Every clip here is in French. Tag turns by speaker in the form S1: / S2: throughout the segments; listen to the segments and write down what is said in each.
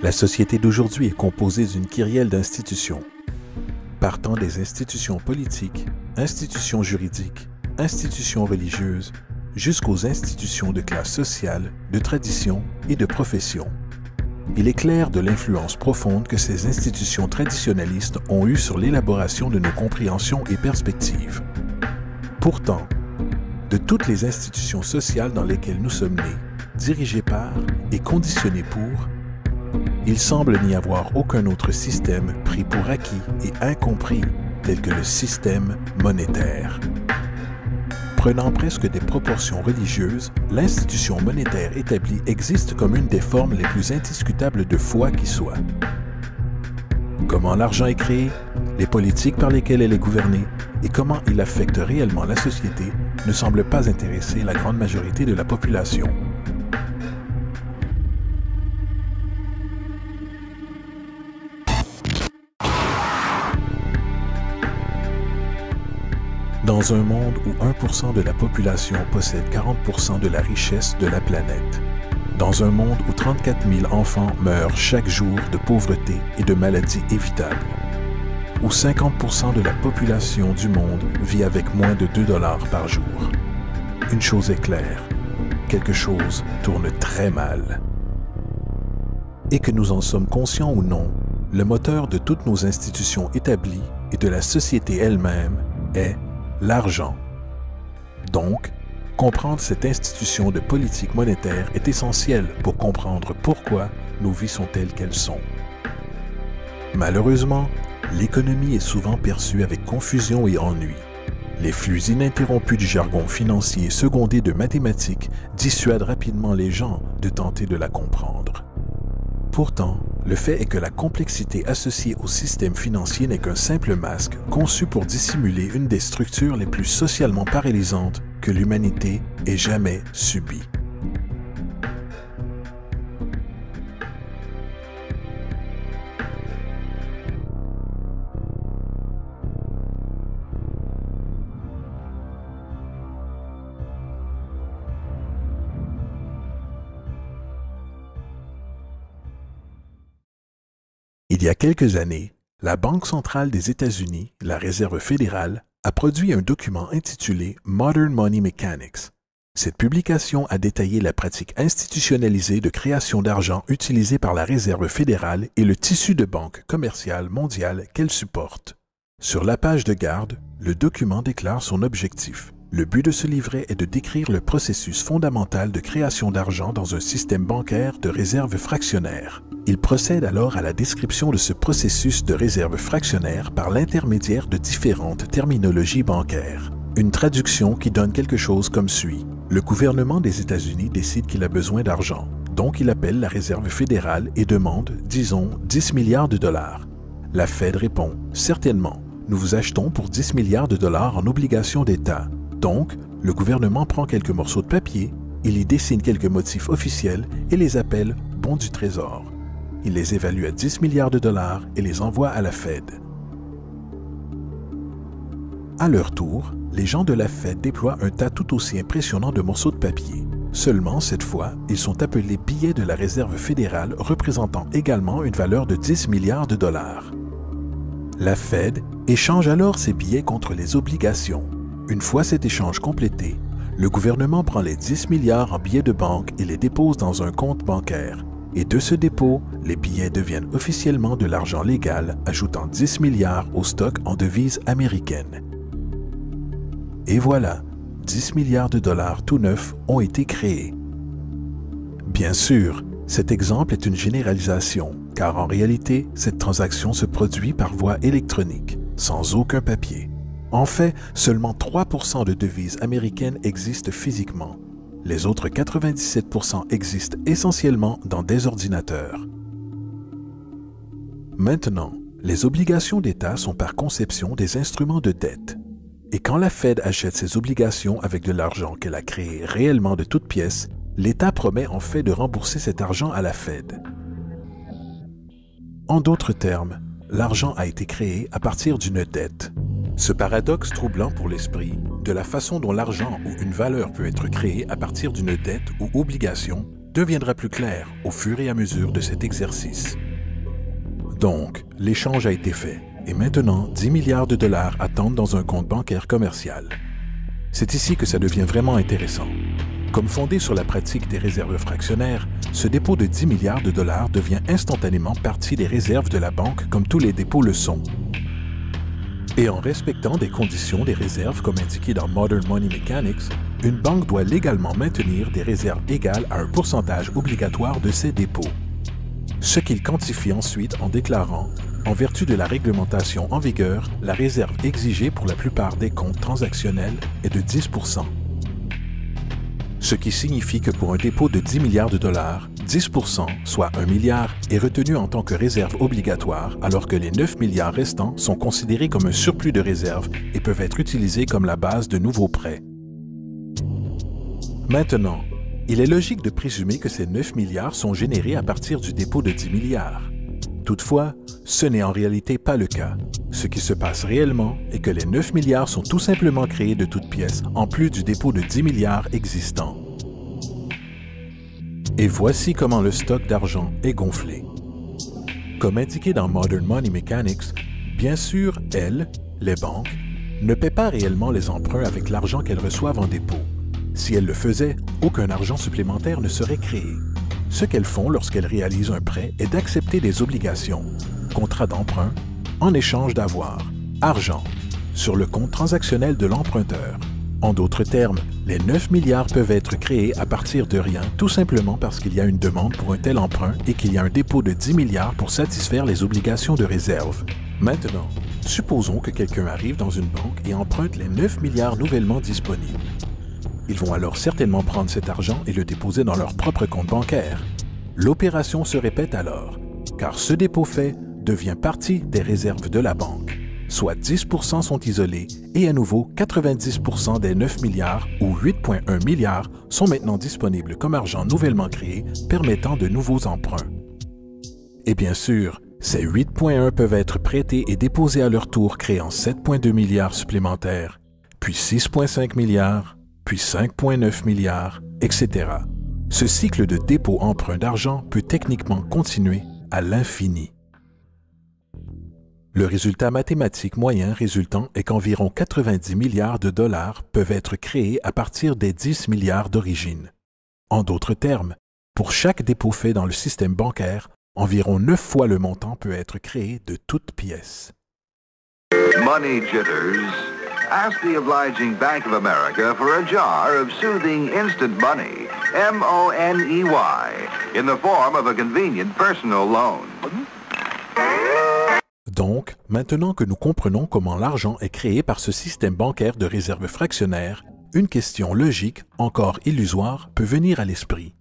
S1: La société d'aujourd'hui est composée d'une kyrielle d'institutions. Partant des institutions politiques, institutions juridiques, institutions religieuses, jusqu'aux institutions de classe sociale, de tradition et de profession. Il est clair de l'influence profonde que ces institutions traditionnalistes ont eue sur l'élaboration de nos compréhensions et perspectives. Pourtant, de toutes les institutions sociales dans lesquelles nous sommes nés, dirigées par et conditionnées pour, il semble n'y avoir aucun autre système pris pour acquis et incompris tel que le système monétaire. Prenant presque des proportions religieuses, l'institution monétaire établie existe comme une des formes les plus indiscutables de foi qui soit. Comment l'argent est créé, les politiques par lesquelles elle est gouvernée et comment il affecte réellement la société ne semblent pas intéresser la grande majorité de la population. Dans un monde où 1% de la population possède 40% de la richesse de la planète, dans un monde où 34 000 enfants meurent chaque jour de pauvreté et de maladies évitables, où 50% de la population du monde vit avec moins de 2 $ par jour, une chose est claire, quelque chose tourne très mal. Et que nous en sommes conscients ou non, le moteur de toutes nos institutions établies et de la société elle-même est l'argent. Donc, comprendre cette institution de politique monétaire est essentiel pour comprendre pourquoi nos vies sont telles qu'elles sont. Malheureusement, l'économie est souvent perçue avec confusion et ennui. Les flux ininterrompus du jargon financier secondé de mathématiques dissuadent rapidement les gens de tenter de la comprendre. Pourtant, le fait est que la complexité associée au système financier n'est qu'un simple masque conçu pour dissimuler une des structures les plus socialement paralysantes que l'humanité ait jamais subies. Il y a quelques années, la Banque centrale des États-Unis, la Réserve fédérale, a produit un document intitulé Modern Money Mechanics. Cette publication a détaillé la pratique institutionnalisée de création d'argent utilisée par la Réserve fédérale et le tissu de banque commerciale mondiale qu'elle supporte. Sur la page de garde, le document déclare son objectif. Le but de ce livret est de décrire le processus fondamental de création d'argent dans un système bancaire de réserve fractionnaire. Il procède alors à la description de ce processus de réserve fractionnaire par l'intermédiaire de différentes terminologies bancaires. Une traduction qui donne quelque chose comme suit. Le gouvernement des États-Unis décide qu'il a besoin d'argent, donc il appelle la Réserve fédérale et demande, disons, 10 milliards de dollars. La Fed répond, certainement, nous vous achetons pour 10 milliards de dollars en obligations d'État. Donc, le gouvernement prend quelques morceaux de papier, il y dessine quelques motifs officiels et les appelle bons du Trésor. Il les évalue à 10 milliards de dollars et les envoie à la Fed. À leur tour, les gens de la Fed déploient un tas tout aussi impressionnant de morceaux de papier. Seulement, cette fois, ils sont appelés billets de la Réserve fédérale représentant également une valeur de 10 milliards de dollars. La Fed échange alors ces billets contre les obligations. Une fois cet échange complété, le gouvernement prend les 10 milliards en billets de banque et les dépose dans un compte bancaire. Et de ce dépôt, les billets deviennent officiellement de l'argent légal, ajoutant 10 milliards au stock en devises américaines. Et voilà, 10 milliards de dollars tout neufs ont été créés. Bien sûr, cet exemple est une généralisation, car en réalité, cette transaction se produit par voie électronique, sans aucun papier. En fait, seulement 3% de devises américaines existent physiquement. Les autres 97% existent essentiellement dans des ordinateurs. Maintenant, les obligations d'État sont par conception des instruments de dette. Et quand la Fed achète ses obligations avec de l'argent qu'elle a créé réellement de toutes pièces, l'État promet en fait de rembourser cet argent à la Fed. En d'autres termes, l'argent a été créé à partir d'une dette. Ce paradoxe troublant pour l'esprit, de la façon dont l'argent ou une valeur peut être créée à partir d'une dette ou obligation, deviendra plus clair au fur et à mesure de cet exercice. Donc, l'échange a été fait et maintenant 10 milliards de dollars attendent dans un compte bancaire commercial. C'est ici que ça devient vraiment intéressant. Comme fondé sur la pratique des réserves fractionnaires, ce dépôt de 10 milliards de dollars devient instantanément partie des réserves de la banque comme tous les dépôts le sont. Et en respectant des conditions des réserves comme indiqué dans Modern Money Mechanics, une banque doit légalement maintenir des réserves égales à un pourcentage obligatoire de ses dépôts. Ce qu'il quantifie ensuite en déclarant, en vertu de la réglementation en vigueur, la réserve exigée pour la plupart des comptes transactionnels est de 10 %. Ce qui signifie que pour un dépôt de 10 milliards de dollars, 10 %, soit 1 milliard, est retenu en tant que réserve obligatoire, alors que les 9 milliards restants sont considérés comme un surplus de réserve et peuvent être utilisés comme la base de nouveaux prêts. Maintenant, il est logique de présumer que ces 9 milliards sont générés à partir du dépôt de 10 milliards. Toutefois, ce n'est en réalité pas le cas. Ce qui se passe réellement est que les 9 milliards sont tout simplement créés de toutes pièces, en plus du dépôt de 10 milliards existant. Et voici comment le stock d'argent est gonflé. Comme indiqué dans Modern Money Mechanics, bien sûr, elles, les banques, ne paient pas réellement les emprunts avec l'argent qu'elles reçoivent en dépôt. Si elles le faisaient, aucun argent supplémentaire ne serait créé. Ce qu'elles font lorsqu'elles réalisent un prêt est d'accepter des obligations, contrats d'emprunt, en échange d'avoir, argent, sur le compte transactionnel de l'emprunteur. En d'autres termes, les 9 milliards peuvent être créés à partir de rien tout simplement parce qu'il y a une demande pour un tel emprunt et qu'il y a un dépôt de 10 milliards pour satisfaire les obligations de réserve. Maintenant, supposons que quelqu'un arrive dans une banque et emprunte les 9 milliards nouvellement disponibles. Ils vont alors certainement prendre cet argent et le déposer dans leur propre compte bancaire. L'opération se répète alors, car ce dépôt fait devient partie des réserves de la banque. Soit 10 % sont isolés et à nouveau 90 % des 9 milliards ou 8,1 milliards sont maintenant disponibles comme argent nouvellement créé permettant de nouveaux emprunts. Et bien sûr, ces 8,1 peuvent être prêtés et déposés à leur tour créant 7,2 milliards supplémentaires, puis 6,5 milliards, puis 5,9 milliards, etc. Ce cycle de dépôt-emprunt d'argent peut techniquement continuer à l'infini. Le résultat mathématique moyen résultant est qu'environ 90 milliards de dollars peuvent être créés à partir des 10 milliards d'origine. En d'autres termes, pour chaque dépôt fait dans le système bancaire, environ 9 fois le montant peut être créé de toutes pièces.
S2: Money jitters. Ask the obliging Bank of America for a jar of soothing instant money, M-O-N-E-Y, in the form of a convenient personal loan.
S1: Donc, maintenant que nous comprenons comment l'argent est créé par ce système bancaire de réserve fractionnaire, une question logique, encore illusoire, peut venir à l'esprit.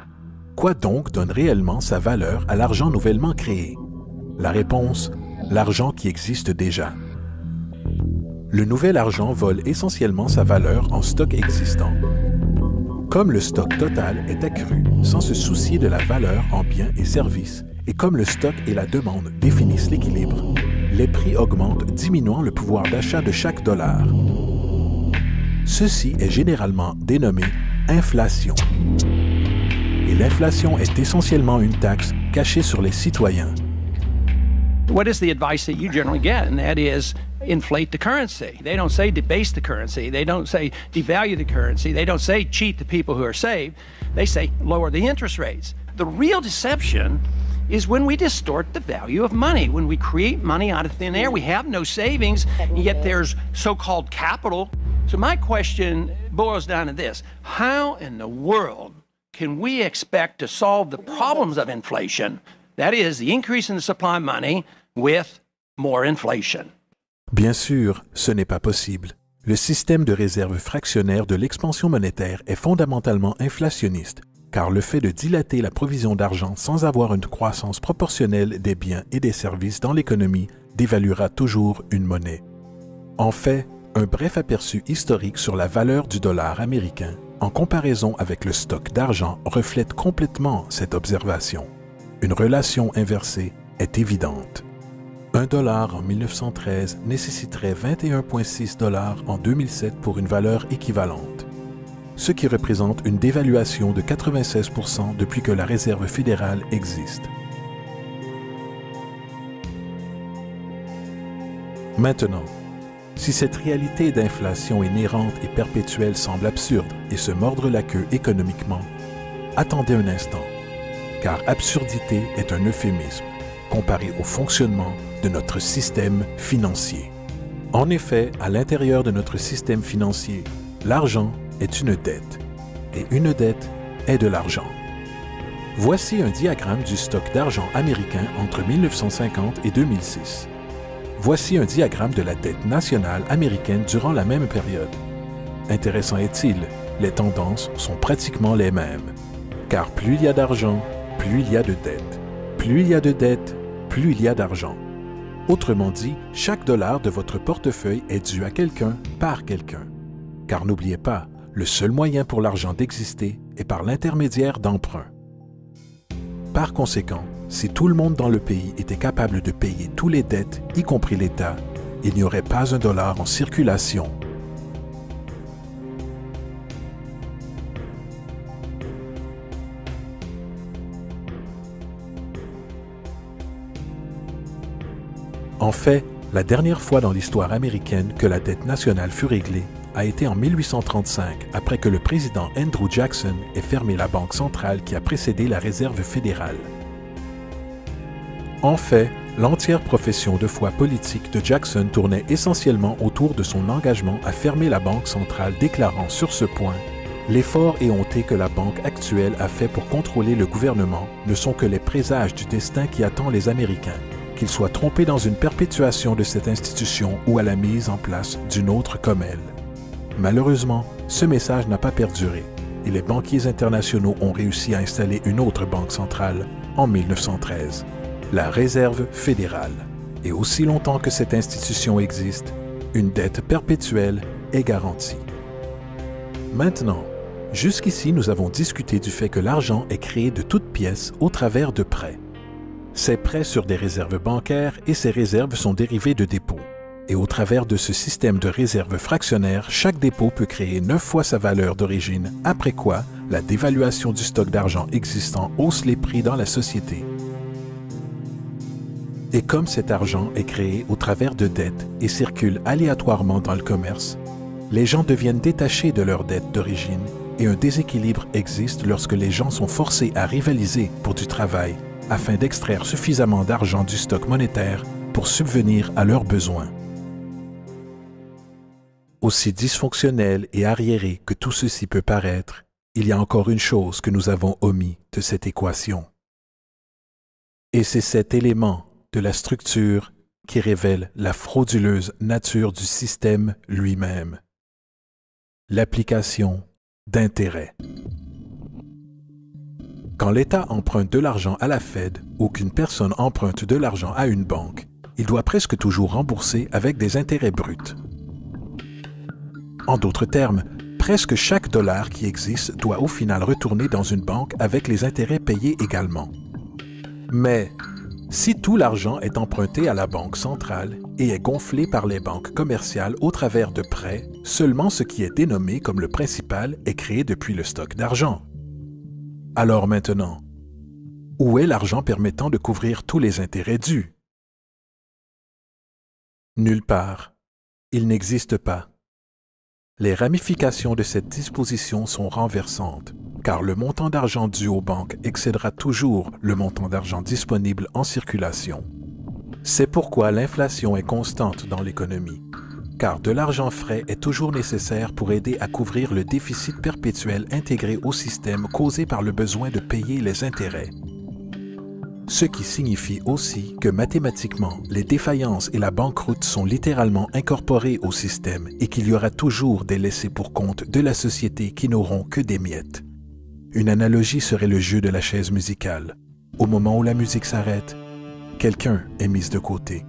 S1: Quoi donc donne réellement sa valeur à l'argent nouvellement créé? La réponse, l'argent qui existe déjà. Le nouvel argent vole essentiellement sa valeur en stock existant. Comme le stock total est accru sans se soucier de la valeur en biens et services, et comme le stock et la demande définissent l'équilibre, les prix augmentent diminuant le pouvoir d'achat de chaque dollar. Ceci est généralement dénommé inflation. Et l'inflation est essentiellement une taxe cachée sur les citoyens.
S3: What is the advice that you generally get? And that is inflate the currency. They don't say debase the currency. They don't say devalue the currency. They don't say cheat the people who are saved. They say lower the interest rates. The real deception is when we distort the value of money, when we create money out of thin air. We have no savings, yet there's so-called capital. So my question boils down to this. How in the world can we expect to solve the problems of inflation, that is, the increase in the supply of money, with more inflation?
S1: Bien sûr, ce n'est pas possible. Le système de réserve fractionnaire de l'expansion monétaire est fondamentalement inflationniste, car le fait de dilater la provision d'argent sans avoir une croissance proportionnelle des biens et des services dans l'économie dévaluera toujours une monnaie. En fait, un bref aperçu historique sur la valeur du dollar américain en comparaison avec le stock d'argent reflète complètement cette observation. Une relation inversée est évidente. $1 en 1913 nécessiterait 21,6 $ en 2007 pour une valeur équivalente. ce qui représente une dévaluation de 96% depuis que la Réserve fédérale existe. Maintenant, si cette réalité d'inflation inhérente et perpétuelle semble absurde et se mordre la queue économiquement, attendez un instant, car absurdité est un euphémisme comparé au fonctionnement de notre système financier. En effet, à l'intérieur de notre système financier, l'argent est une dette, et une dette est de l'argent. Voici un diagramme du stock d'argent américain entre 1950 et 2006. Voici un diagramme de la dette nationale américaine durant la même période. Intéressant est-il, les tendances sont pratiquement les mêmes. Car plus il y a d'argent, plus il y a de dettes. Plus il y a de dettes, plus il y a d'argent. Autrement dit, chaque dollar de votre portefeuille est dû à quelqu'un par quelqu'un. Car n'oubliez pas, le seul moyen pour l'argent d'exister est par l'intermédiaire d'emprunts. Par conséquent, si tout le monde dans le pays était capable de payer toutes les dettes, y compris l'État, il n'y aurait pas un dollar en circulation. En fait, la dernière fois dans l'histoire américaine que la dette nationale fut réglée a été en 1835, après que le président Andrew Jackson ait fermé la banque centrale qui a précédé la Réserve fédérale. En fait, l'entière profession de foi politique de Jackson tournait essentiellement autour de son engagement à fermer la banque centrale, déclarant sur ce point « L'effort éhonté que la banque actuelle a fait pour contrôler le gouvernement ne sont que les présages du destin qui attend les Américains, qu'ils soient trompés dans une perpétuation de cette institution ou à la mise en place d'une autre comme elle. » Malheureusement, ce message n'a pas perduré et les banquiers internationaux ont réussi à installer une autre banque centrale en 1913. La Réserve fédérale. Et aussi longtemps que cette institution existe, une dette perpétuelle est garantie. Maintenant, jusqu'ici, nous avons discuté du fait que l'argent est créé de toutes pièces au travers de prêts. Ces prêts sur des réserves bancaires et ces réserves sont dérivées de dépôts. Et au travers de ce système de réserves fractionnaires, chaque dépôt peut créer 9 fois sa valeur d'origine, après quoi la dévaluation du stock d'argent existant hausse les prix dans la société. Et comme cet argent est créé au travers de dettes et circule aléatoirement dans le commerce, les gens deviennent détachés de leurs dettes d'origine et un déséquilibre existe lorsque les gens sont forcés à rivaliser pour du travail afin d'extraire suffisamment d'argent du stock monétaire pour subvenir à leurs besoins. Aussi dysfonctionnel et arriéré que tout ceci peut paraître, il y a encore une chose que nous avons omis de cette équation. Et c'est cet élément de la structure qui révèle la frauduleuse nature du système lui-même. L'application d'intérêts. Quand l'État emprunte de l'argent à la Fed ou qu'une personne emprunte de l'argent à une banque, il doit presque toujours rembourser avec des intérêts bruts. En d'autres termes, presque chaque dollar qui existe doit au final retourner dans une banque avec les intérêts payés également. Mais si tout l'argent est emprunté à la banque centrale et est gonflé par les banques commerciales au travers de prêts, seulement ce qui est dénommé comme le principal est créé depuis le stock d'argent. Alors maintenant, où est l'argent permettant de couvrir tous les intérêts dus? Nulle part. Il n'existe pas. Les ramifications de cette disposition sont renversantes, car le montant d'argent dû aux banques excédera toujours le montant d'argent disponible en circulation. C'est pourquoi l'inflation est constante dans l'économie, car de l'argent frais est toujours nécessaire pour aider à couvrir le déficit perpétuel intégré au système causé par le besoin de payer les intérêts. Ce qui signifie aussi que mathématiquement, les défaillances et la banqueroute sont littéralement incorporées au système et qu'il y aura toujours des laissés pour compte de la société qui n'auront que des miettes. Une analogie serait le jeu de la chaise musicale. Au moment où la musique s'arrête, quelqu'un est mis de côté.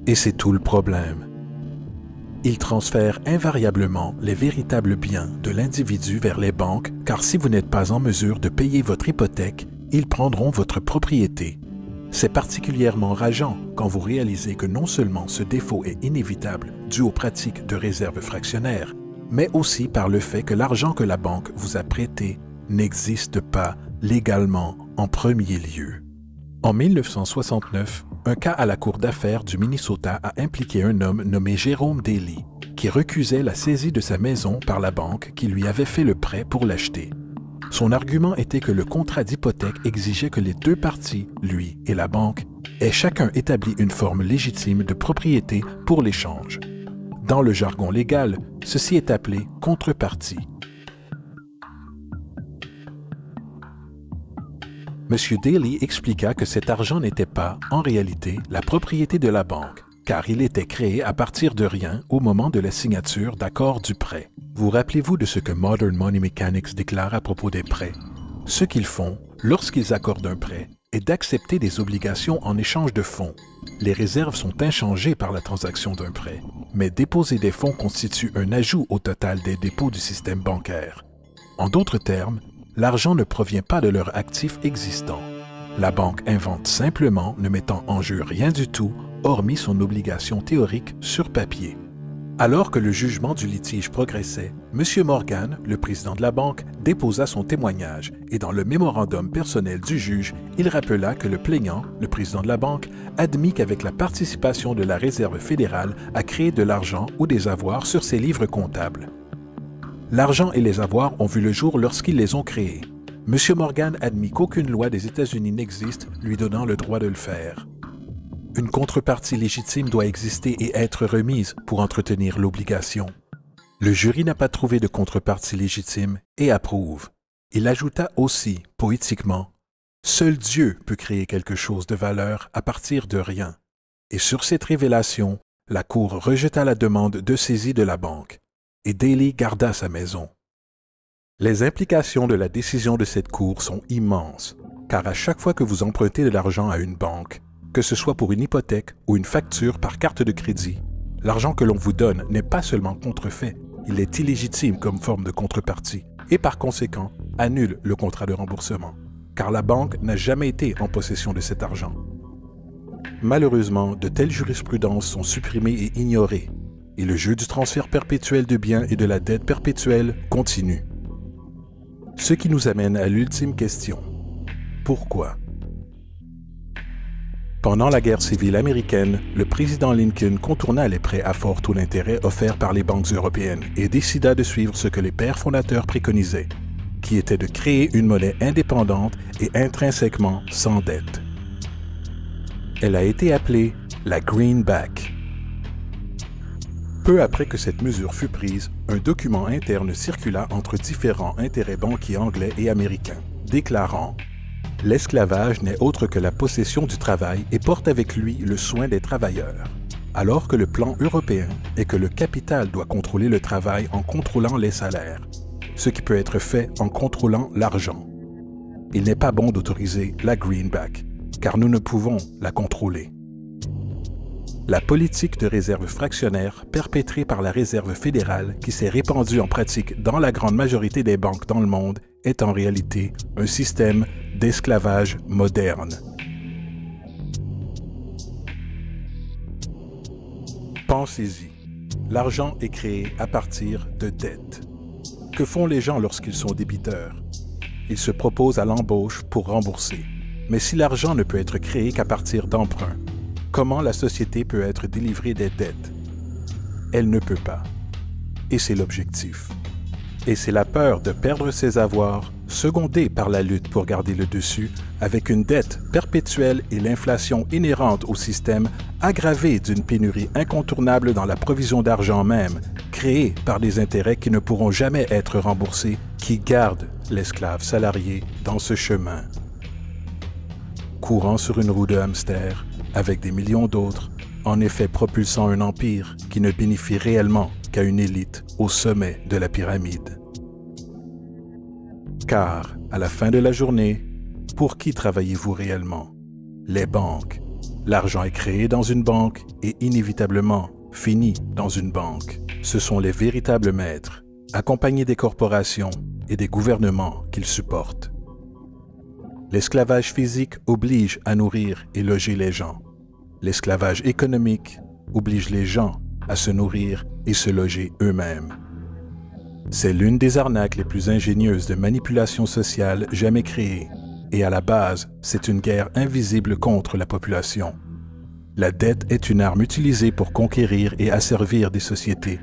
S1: Et c'est tout le problème. Il transfère invariablement les véritables biens de l'individu vers les banques, car si vous n'êtes pas en mesure de payer votre hypothèque, ils prendront votre propriété. C'est particulièrement rageant quand vous réalisez que non seulement ce défaut est inévitable dû aux pratiques de réserve fractionnaire, mais aussi par le fait que l'argent que la banque vous a prêté n'existe pas légalement en premier lieu. En 1969, un cas à la Cour d'affaires du Minnesota a impliqué un homme nommé Jérôme Daly, qui recusait la saisie de sa maison par la banque qui lui avait fait le prêt pour l'acheter. Son argument était que le contrat d'hypothèque exigeait que les deux parties, lui et la banque, aient chacun établi une forme légitime de propriété pour l'échange. Dans le jargon légal, ceci est appelé contrepartie. M. Daly expliqua que cet argent n'était pas, en réalité, la propriété de la banque, car il était créé à partir de rien au moment de la signature d'accords du prêt. Vous rappelez-vous de ce que Modern Money Mechanics déclare à propos des prêts? Ce qu'ils font, lorsqu'ils accordent un prêt, est d'accepter des obligations en échange de fonds. Les réserves sont inchangées par la transaction d'un prêt, mais déposer des fonds constitue un ajout au total des dépôts du système bancaire. En d'autres termes, l'argent ne provient pas de leur actif existant. La banque invente simplement, ne mettant en jeu rien du tout, hormis son obligation théorique sur papier. Alors que le jugement du litige progressait, M. Morgan, le président de la banque, déposa son témoignage et dans le mémorandum personnel du juge, il rappela que le plaignant, le président de la banque, admit qu'avec la participation de la Réserve fédérale a créé de l'argent ou des avoirs sur ses livres comptables. L'argent et les avoirs ont vu le jour lorsqu'ils les ont créés. M. Morgan admit qu'aucune loi des États-Unis n'existe lui donnant le droit de le faire. Une contrepartie légitime doit exister et être remise pour entretenir l'obligation. Le jury n'a pas trouvé de contrepartie légitime et approuve. Il ajouta aussi, poétiquement, « Seul Dieu peut créer quelque chose de valeur à partir de rien. » Et sur cette révélation, la Cour rejeta la demande de saisie de la banque et Daly garda sa maison. Les implications de la décision de cette Cour sont immenses, car à chaque fois que vous empruntez de l'argent à une banque, que ce soit pour une hypothèque ou une facture par carte de crédit, l'argent que l'on vous donne n'est pas seulement contrefait, il est illégitime comme forme de contrepartie et par conséquent annule le contrat de remboursement, car la banque n'a jamais été en possession de cet argent. Malheureusement, de telles jurisprudences sont supprimées et ignorées, et le jeu du transfert perpétuel de biens et de la dette perpétuelle continue. Ce qui nous amène à l'ultime question. Pourquoi? Pendant la guerre civile américaine, le président Lincoln contourna les prêts à fort taux d'intérêt offerts par les banques européennes et décida de suivre ce que les pères fondateurs préconisaient, qui était de créer une monnaie indépendante et intrinsèquement sans dette. Elle a été appelée la Greenback. Peu après que cette mesure fut prise, un document interne circula entre différents intérêts banquiers anglais et américains, déclarant « L'esclavage n'est autre que la possession du travail et porte avec lui le soin des travailleurs, alors que le plan européen est que le capital doit contrôler le travail en contrôlant les salaires, ce qui peut être fait en contrôlant l'argent. Il n'est pas bon d'autoriser la greenback, car nous ne pouvons la contrôler. » La politique de réserve fractionnaire perpétrée par la Réserve fédérale, qui s'est répandue en pratique dans la grande majorité des banques dans le monde, est en réalité un système d'esclavage moderne. Pensez-y. L'argent est créé à partir de dettes. Que font les gens lorsqu'ils sont débiteurs? Ils se proposent à l'embauche pour rembourser. Mais si l'argent ne peut être créé qu'à partir d'emprunts, comment la société peut être délivrée des dettes? Elle ne peut pas. Et c'est l'objectif. Et c'est la peur de perdre ses avoirs, secondée par la lutte pour garder le dessus, avec une dette perpétuelle et l'inflation inhérente au système, aggravée d'une pénurie incontournable dans la provision d'argent même, créée par des intérêts qui ne pourront jamais être remboursés, qui garde l'esclave salarié dans ce chemin. Courant sur une roue de hamster, avec des millions d'autres, en effet propulsant un empire qui ne bénéficie réellement qu'à une élite au sommet de la pyramide. Car, à la fin de la journée, pour qui travaillez-vous réellement? Les banques. L'argent est créé dans une banque et inévitablement finit dans une banque. Ce sont les véritables maîtres, accompagnés des corporations et des gouvernements qu'ils supportent. L'esclavage physique oblige à nourrir et loger les gens. L'esclavage économique oblige les gens à se nourrir et se loger eux-mêmes. C'est l'une des arnaques les plus ingénieuses de manipulation sociale jamais créées. Et à la base, c'est une guerre invisible contre la population. La dette est une arme utilisée pour conquérir et asservir des sociétés,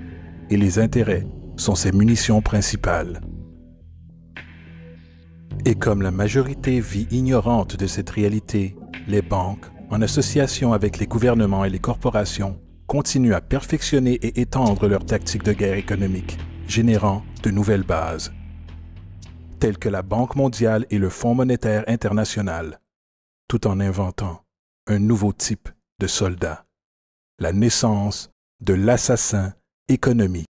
S1: et les intérêts sont ses munitions principales. Et comme la majorité vit ignorante de cette réalité, les banques, en association avec les gouvernements et les corporations, continuent à perfectionner et étendre leurs tactiques de guerre économique, générant de nouvelles bases, telles que la Banque mondiale et le Fonds monétaire international, tout en inventant un nouveau type de soldat, la naissance de l'assassin économique.